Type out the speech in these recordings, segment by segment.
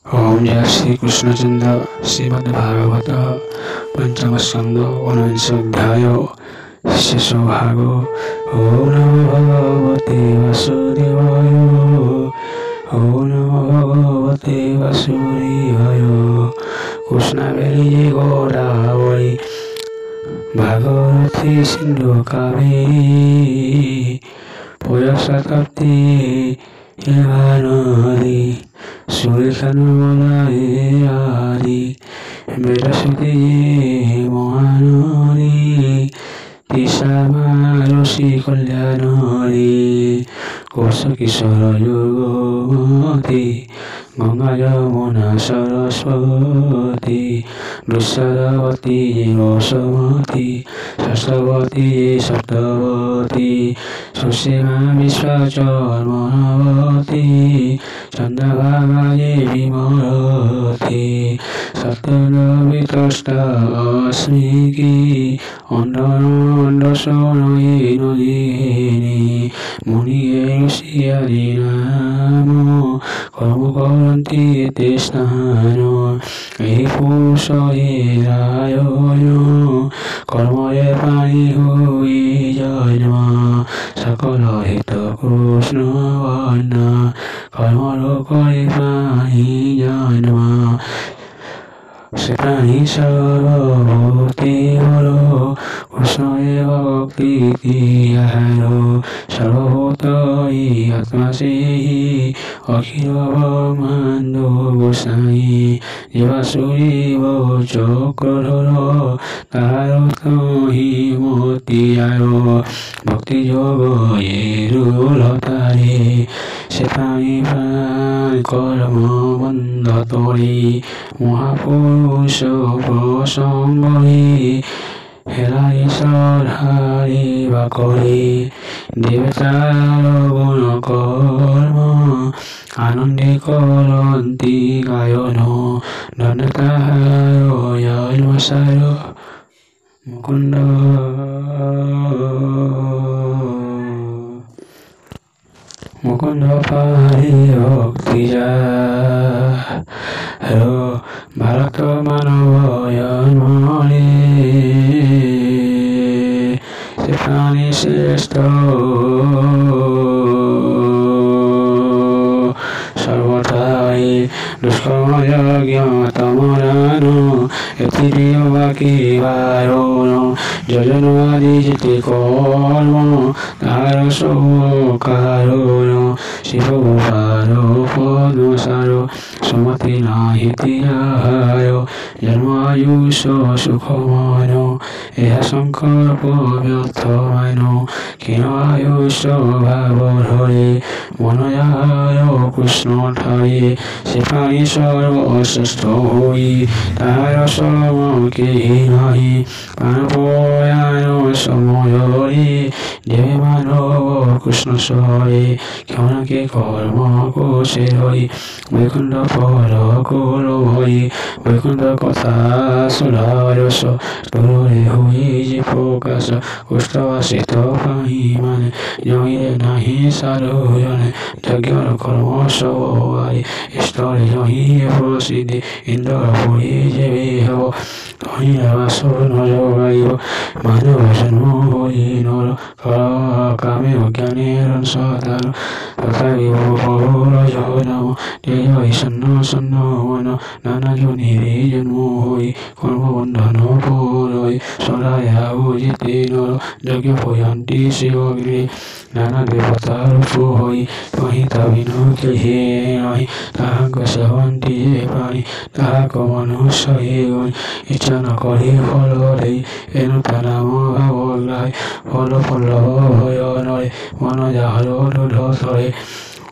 ओम जय श्री कृष्ण चंद्र श्रीमद्भागवत पंचम स्कंद ऊनविंशोऽध्याय शेषो भागो। ओम नमो भगवते वासुदेवाय। ओम नमो भगवते वासुदेवाय। कृष्णावेली गोदावरी भागवती सिंधु कावेरी पुरशताब्दी नदी सुरेशनमदारी बेदश्रुति महानदी तिसामारुषि कल्याणी कोशकिशोर योगमती गंगा यमुना सरस्वती वृषावती गोसमती सरस्वती सप्तवती सुषमा विश्वचर्मवती चंद्रभागा विमलती सत्यवितष्टास्मिकी अंडसोनये नदिनी मुनिये ऋषियादि नाम कर्म करन्ति ते स्नान এই পুৰুষয়ে ৰায়ন কৰ্মৰে পাৰি হৈ জন্ম সকল হিত কৃষ্ণ বৰ্ণ কৰ্মৰ কৰি পাৰি জন্ম সেটাই সর্বভূতি হল কৃষ্ণয়ে ভক্তি দিয়ার সর্বভূত আত্মা সেই অখিল ব্রহ্মাণ্ড গোসাই দেবাসুরী চক্রধর তার মতিয়ার ভক্তি যোগ এরুলতারে সেটাই কর্ম বন্ধ তরি মহাপুরুষ প্রসঙ্গরে হেলাই সধারি বা করে দেবতার গুণ কর্ম আনন্দে করন্তি গায়ন ধনতাহার জন্মসার মুকুন্দ মুকুন্দ পাহি ভক্তি ভারত মানব জন্মরে সে প্রাণী শ্রেষ্ঠ সর্বদাই দুষ্কর্ম যজ্ঞ তমরান এতিরিয় বাকি বারণ যজন আদি যেতে কর্ম তার সহ কারণ শিব ভার পদ্মসার সুমতি নাহিতি আহার জন্মায়ুষ সুখমান এহা সংকল্প ব্যর্থ মান ক্ষীণ আয়ুষ ভাব ধরে মনয়ায় কৃষ্ণ ঠারে সে পাই সর্বশ্রেষ্ঠ হই তাহার সম কেহি নাহি প্রাণপয়ান সময়রে দেবে মানব কৃষ্ণ সরে ক্ষণকে কর্ম কোষে হই বৈকুণ্ঠ পর কুল হই বৈকুণ্ঠ কথা সুধারস তরুরে হই যে প্রকাশ কুষ্ঠবাসিত পাহি মানে জমিরে নাহি সারজনে যজ্ঞর কর্ম সবাই স্তরে জহিয়ে প্রসিদ্ধি ইন্দ্র পুরী যে হব বাসন যোগাইব মানব জন্ম হই নর কামে জ্ঞানের সদার তথাপি প্রভুর জনম তেজই সন্ন সন্ন মন নানা জনিরে জন্ম হই কর্মবন্ধন পুরই সদায় উজিতে নর যজ্ঞ পয়ন্তি শিবগৃহে নানা দেবতার হই মহিতা বিনু কেহে নহি তাহাক সেবন্তি যে প্রাণী তাহাক মনুষ্য হে গুণ ইচ্ছা ন করে ফল দেই এনু তা নাম ভাবগ্রায় ফল পল্লব ভয় নয় মন যাহার দুধ ধরে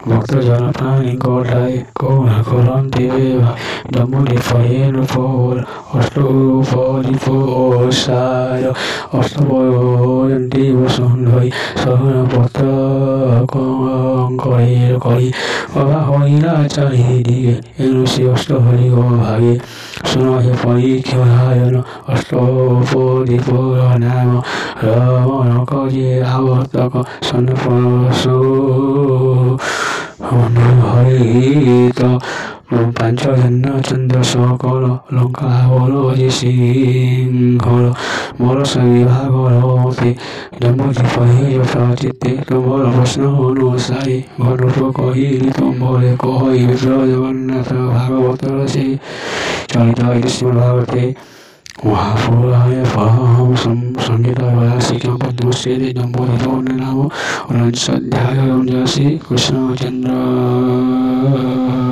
ভক্ত জন প্রাণী গোটায় করুণা করন্তি বেভা দম্বুলি ফয়ে রূপর অষ্টরূপদীপ সায় অষ্টপয়ন্তি বসুন্ধই সহন পত্র করি অবা হইলা চারিদিকে এনু সে অষ্টহরি ভাগে শুনহে পরীক্ষায়ন অষ্টপদীপ নাম রমণ কজে আবর্তক সন্ন্যাস হরিত ପାଞ୍ଚଜନ ଚନ୍ଦ୍ର ସକଳ ଲଙ୍କା ବଳ ସିଂହଳ ମୋର ବିଭାଗର ମତେ ଜମୁଛି ଯଥା ଚିତ୍ତେ ତୁମର ପ୍ରଶ୍ନ ଅନୁସାରେ ଘନୂପ କହିଲି ତୁମ୍ଭରେ କହିବି ଜଗନ୍ନାଥ ଭାଗବତର ସେ ଚଳିତ ଶ୍ରୀମଦ୍ ଭାଗବତେ ମହାପୁରାଣେ ପରମ ସଂହିତା ଶିକ୍ଷାଂ ପଦ୍ମଶ୍ରୀ ଜମ୍ବୁଧିତ ନାମ 19 ଅଧ୍ୟାୟ ଶ୍ରୀ କୃଷ୍ଣ ଚନ୍ଦ୍ର